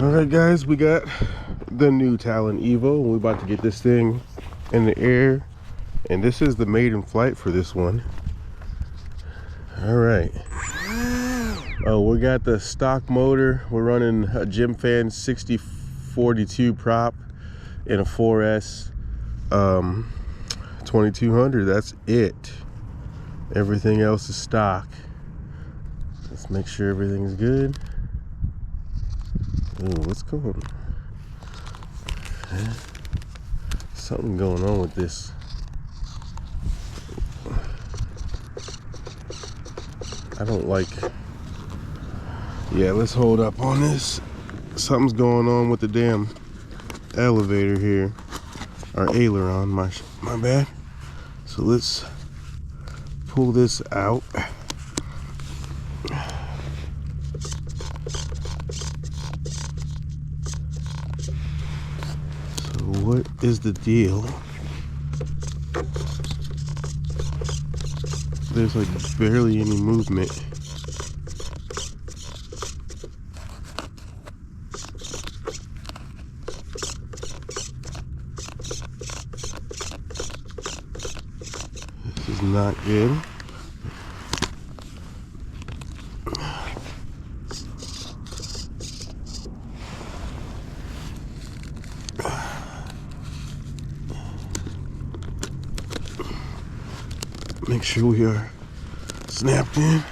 Alright guys, we got the new Talon Evo. We're about to get this thing in the air. And this is the maiden flight for this one. Alright. Oh, we got the stock motor. We're running a Gym Fan 6042 prop in a 4S 2200. That's it. Everything else is stock. Let's make sure everything's good. Ooh, what's going on? Something going on with this. I don't like. Yeah, let's hold up on this. Something's going on with the damn elevator here. Or aileron, my bad. So let's pull this out. What is the deal? There's like barely any movement. This is not good. Make sure we are snapped in.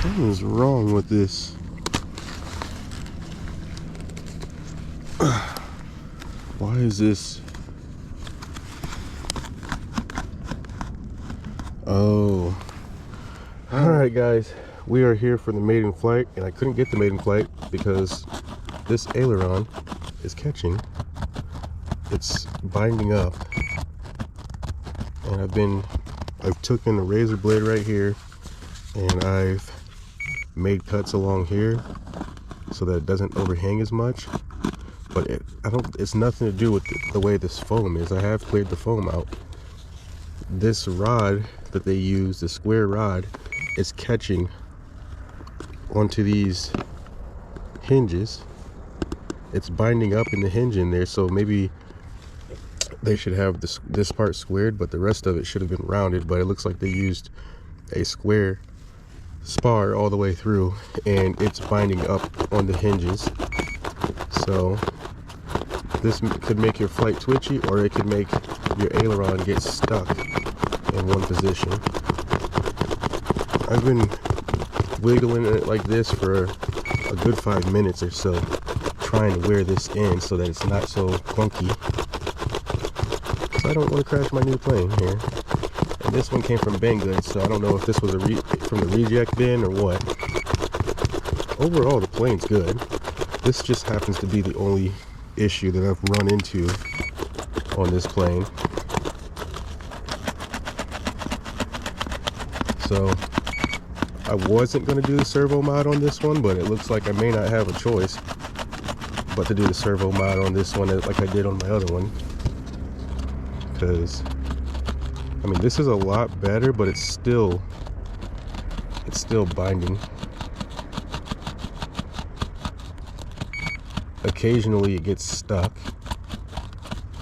Something's wrong with this. Why is this? Oh. Alright guys. We are here for the maiden flight, and I couldn't get the maiden flight because this aileron is catching. It's binding up, and I've taken a razor blade right here, and I've made cuts along here so that it doesn't overhang as much. But it's nothing to do with the way this foam is. I have cleared the foam out. This rod that they use, the square rod, is catching onto these hinges. It's binding up in the hinge in there, so maybe they should have this part squared, but the rest of it should have been rounded. But it looks like they used a square spar all the way through, and it's binding up on the hinges. So this could make your flight twitchy, or it could make your aileron get stuck in one position. I've been wiggling it like this for a good 5 minutes or so, trying to wear this in so that it's not so clunky. So I don't want to crash my new plane here. And this one came from Banggood, so I don't know if this was from the reject bin or what. Overall, the plane's good. This just happens to be the only issue that I've run into on this plane. So I wasn't going to do the servo mod on this one, but it looks like I may not have a choice but to do the servo mod on this one like I did on my other one. Because, I mean, this is a lot better, but it's still binding. Occasionally it gets stuck.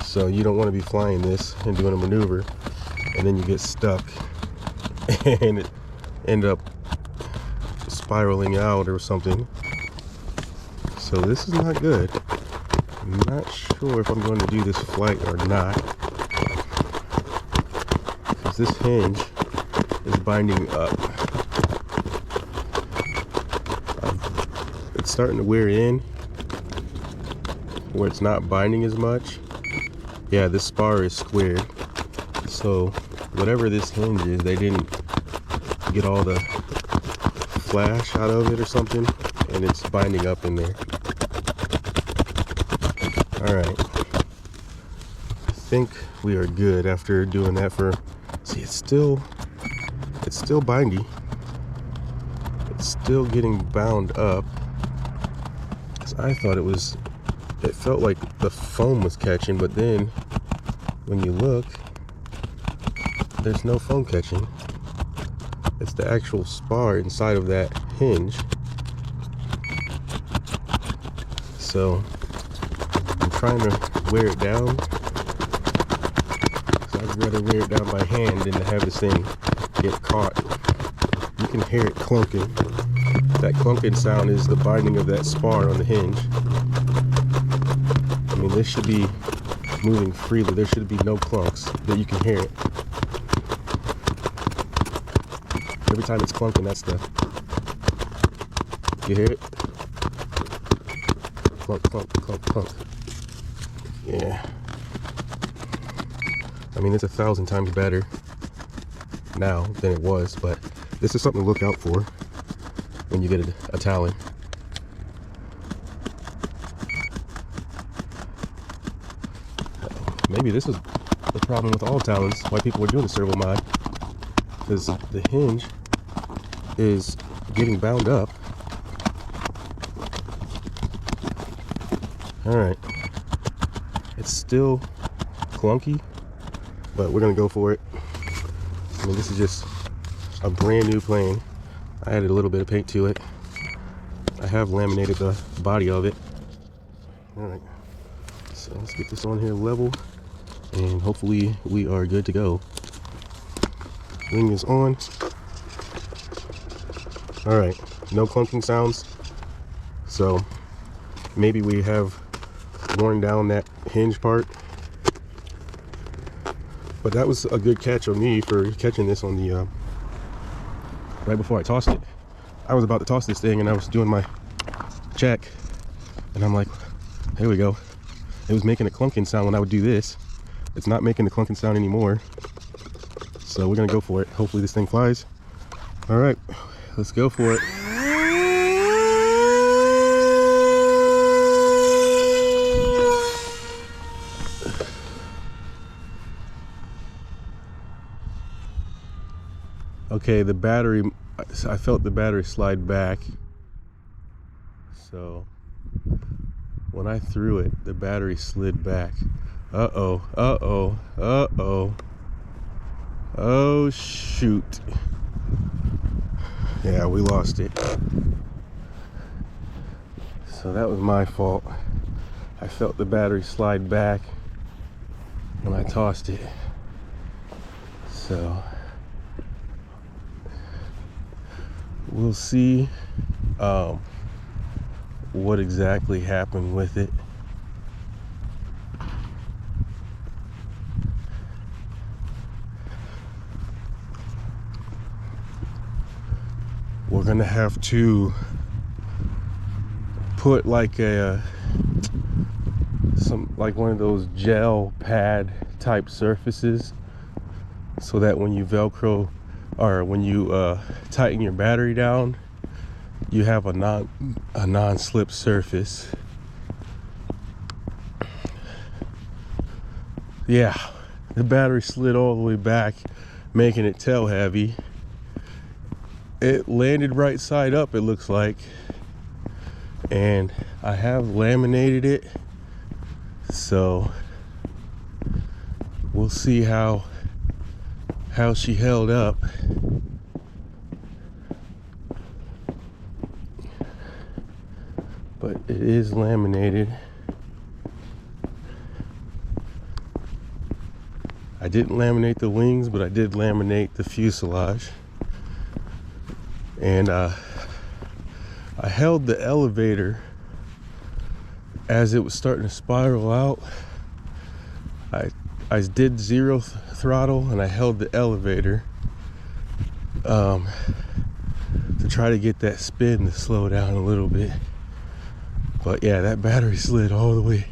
So you don't want to be flying this and doing a maneuver, and then you get stuck and it end up spiraling out or something. So this is not good. I'm not sure if I'm going to do this flight or not, because this hinge is binding up. It's starting to wear in where it's not binding as much. Yeah, this spar is squared, so whatever this hinge is, they didn't get all the flash out of it or something, and it's binding up in there. Alright, I think we are good after doing that for, see, it's still bindy. It's still getting bound up, because I thought it felt like the foam was catching, but then when you look, there's no foam catching. It's the actual spar inside of that hinge. So I'm trying to wear it down. So I'd rather wear it down by hand than to have this thing get caught. You can hear it clunking. That clunking sound is the binding of that spar on the hinge. I mean, this should be moving freely. There should be no clunks, but you can hear it. Every time it's clunking, that's the... You hear it? Clunk, clunk, clunk, clunk. Yeah. I mean, it's 1,000 times better now than it was, but this is something to look out for when you get a Talon. Maybe this is the problem with all Talons, why people are doing the servo mod, because the hinge is getting bound up. Alright, it's still clunky, but we're gonna go for it. I mean, this is just a brand new plane. I added a little bit of paint to it. I have laminated the body of it. Alright, so let's get this on here level, and hopefully we are good to go. Wing is on. Alright, no clunking sounds. So maybe we have worn down that hinge part. But that was a good catch on me for catching this on the right before I tossed it. I was about to toss this thing and I was doing my check, and I'm like, here we go. It was making a clunking sound when I would do this. It's not making the clunking sound anymore. So we're gonna go for it. Hopefully this thing flies. All right, let's go for it. Okay, the battery, I felt the battery slide back. So when I threw it, the battery slid back. Uh-oh, uh-oh, uh-oh. Oh, shoot. Yeah, we lost it. So that was my fault. I felt the battery slide back when I tossed it. So we'll see what exactly happened with it. We're gonna have to put like like one of those gel pad type surfaces, so that when you Velcro or when you tighten your battery down, you have a non-slip surface. Yeah, the battery slid all the way back, making it tail heavy. It landed right side up, it looks like, and I have laminated it, so we'll see how she held up. But it is laminated. I didn't laminate the wings, but I did laminate the fuselage. And I held the elevator as it was starting to spiral out. I did zero throttle and I held the elevator to try to get that spin to slow down a little bit. But yeah, that battery slid all the way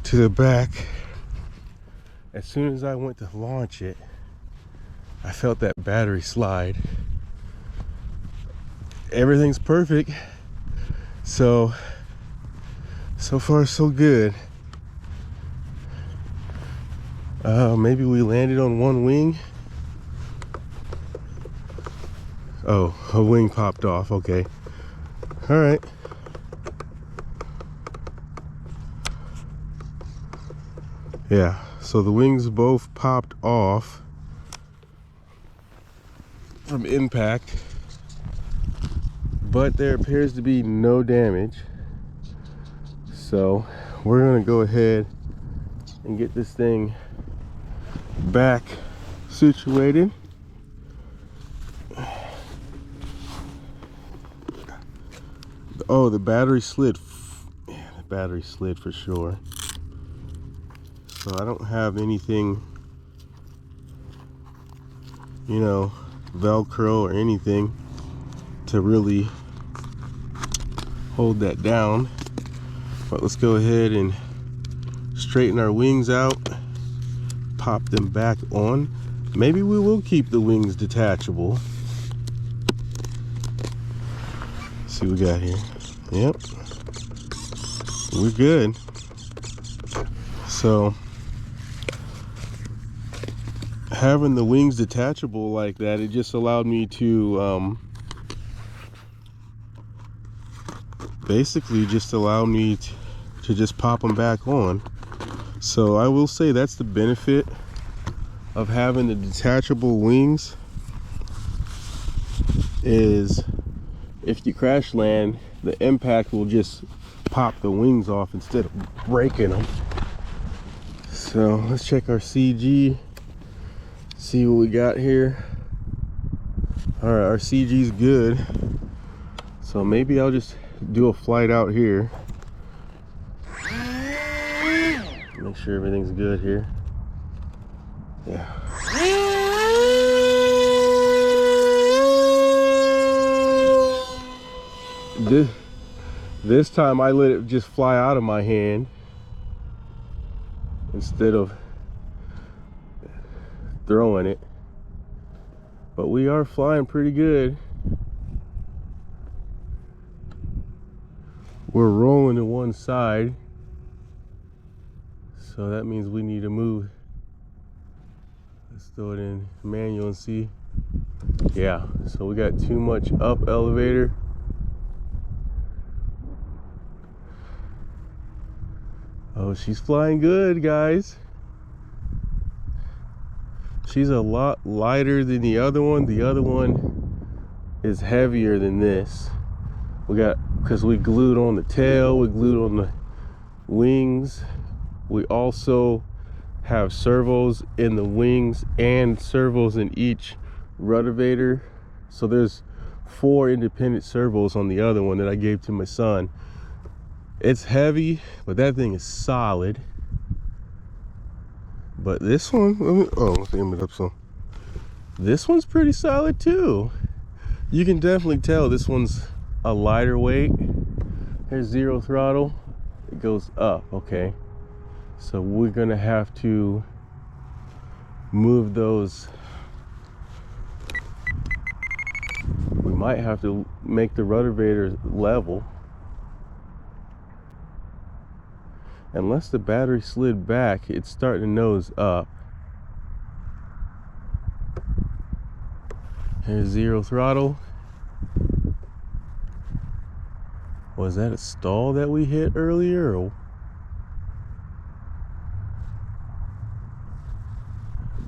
to the back. As soon as I went to launch it, I felt that battery slide. Everything's perfect. So far so good. Maybe we landed on one wing. Oh, a wing popped off. Okay. All right. Yeah, so the wings both popped off. from impact, but there appears to be no damage. So we're gonna go ahead and get this thing back situated. Oh, the battery slid. Yeah, the battery slid for sure. So I don't have anything, you know, Velcro or anything to really hold that down. But let's go ahead and straighten our wings out, pop them back on. Maybe we will keep the wings detachable. Let's see what we got here. Yep, we're good. So having the wings detachable like that, it just allowed me to basically just allow me to just pop them back on. So I will say that's the benefit of having the detachable wings, is if you crash land, the impact will just pop the wings off instead of breaking them. So let's check our CG, see what we got here. All right, our CG's good. So maybe I'll just do a flight out here. Make sure everything's good here. Yeah. This time I let it just fly out of my hand instead of throwing it. But we are flying pretty good. We're rolling to one side, so that means we need to move. Let's throw it in manual and see. Yeah, so we got too much up elevator. Oh, she's flying good, guys. She's a lot lighter than the other one. The other one is heavier than this. We got, because we glued on the tail, we glued on the wings. We also have servos in the wings and servos in each ruddervator. So there's 4 independent servos on the other one that I gave to my son. It's heavy, but that thing is solid. But this one, let's aim it up some. This one's pretty solid too. You can definitely tell this one's a lighter weight. Here's 0 throttle. It goes up, okay. So we're gonna have to move those. We might have to make the ruddervator level. Unless the battery slid back, it's starting to nose up. Here's 0 throttle. Was that a stall that we hit earlier? Or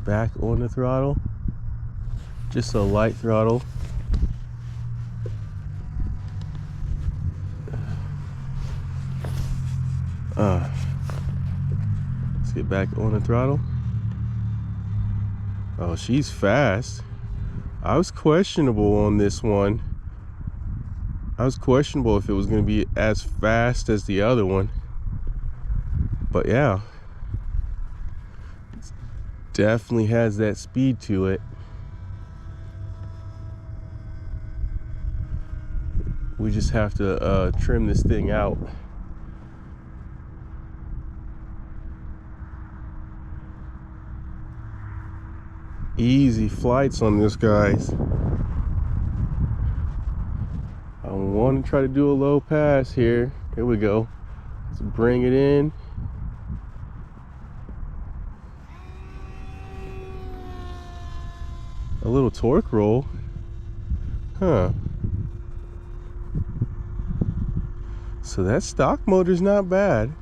back on the throttle? Just a light throttle. Let's get back on the throttle. Oh, she's fast. I was questionable on this one. I was questionable if it was going to be as fast as the other one. But yeah, it definitely has that speed to it. We just have to trim this thing out. Easy flights on this, guys. I want to try to do a low pass here. Here we go. Let's bring it in. A little torque roll. Huh. So that stock motor's not bad.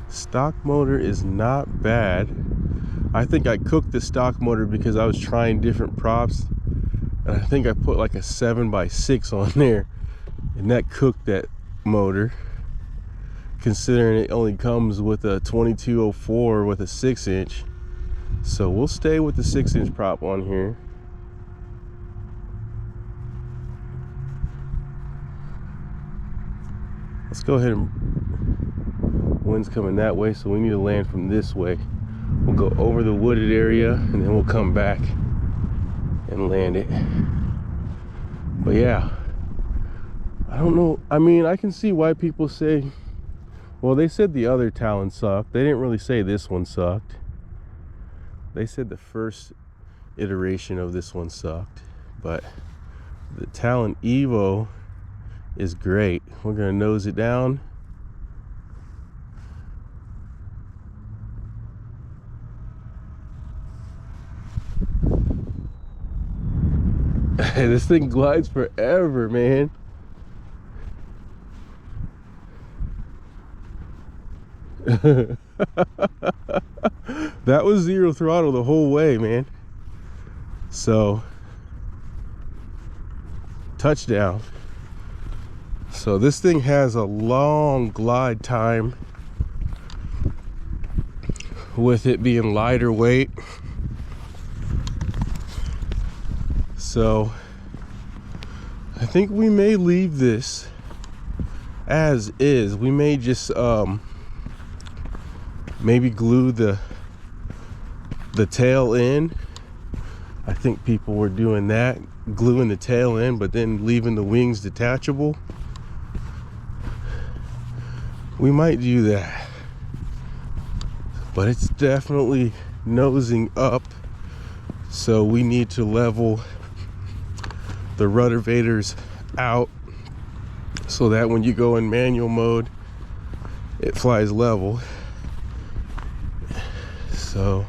Stock motor is not bad. I think I cooked the stock motor because I was trying different props And I think I put like a 7x6 on there, and that cooked that motor, considering it only comes with a 2204 with a 6-inch. So we'll stay with the 6-inch prop on here. Let's go ahead and, wind's coming that way, so we need to land from this way. We'll go over the wooded area and then we'll come back and land it. But yeah, I don't know. I mean, I can see why people say, well, they said the other Talon sucked. They didn't really say this one sucked. They said the first iteration of this one sucked, but the Talon Evo is great. We're gonna nose it down. This thing glides forever, man. That was 0 throttle the whole way, man. So touchdown. So this thing has a long glide time with it being lighter weight. So I think we may leave this as is. We may just maybe glue the tail in. I think people were doing that, gluing the tail in but then leaving the wings detachable. We might do that, but it's definitely nosing up, so we need to level the rudder vaders out so that when you go in manual mode it flies level. So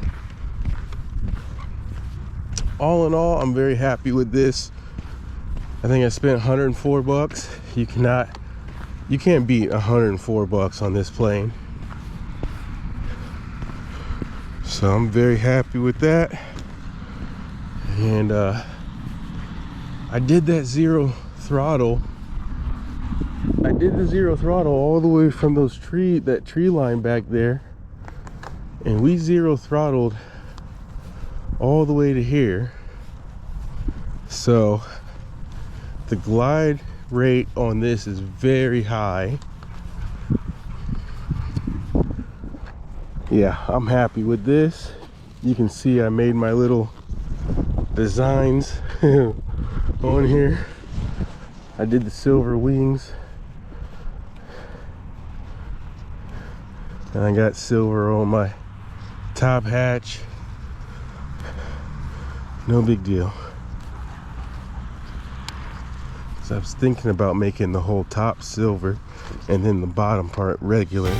all in all, I'm very happy with this. I think I spent 104 bucks. You can't beat 104 bucks on this plane. So I'm very happy with that. And I did that 0 throttle. I did the 0 throttle all the way from that tree line back there. And we 0 throttled all the way to here. So the glide rate on this is very high. Yeah, I'm happy with this. You can see I made my little designs on here. I did the silver wings, and I got silver on my top hatch. No big deal. So I was thinking about making the whole top silver and then the bottom part regular.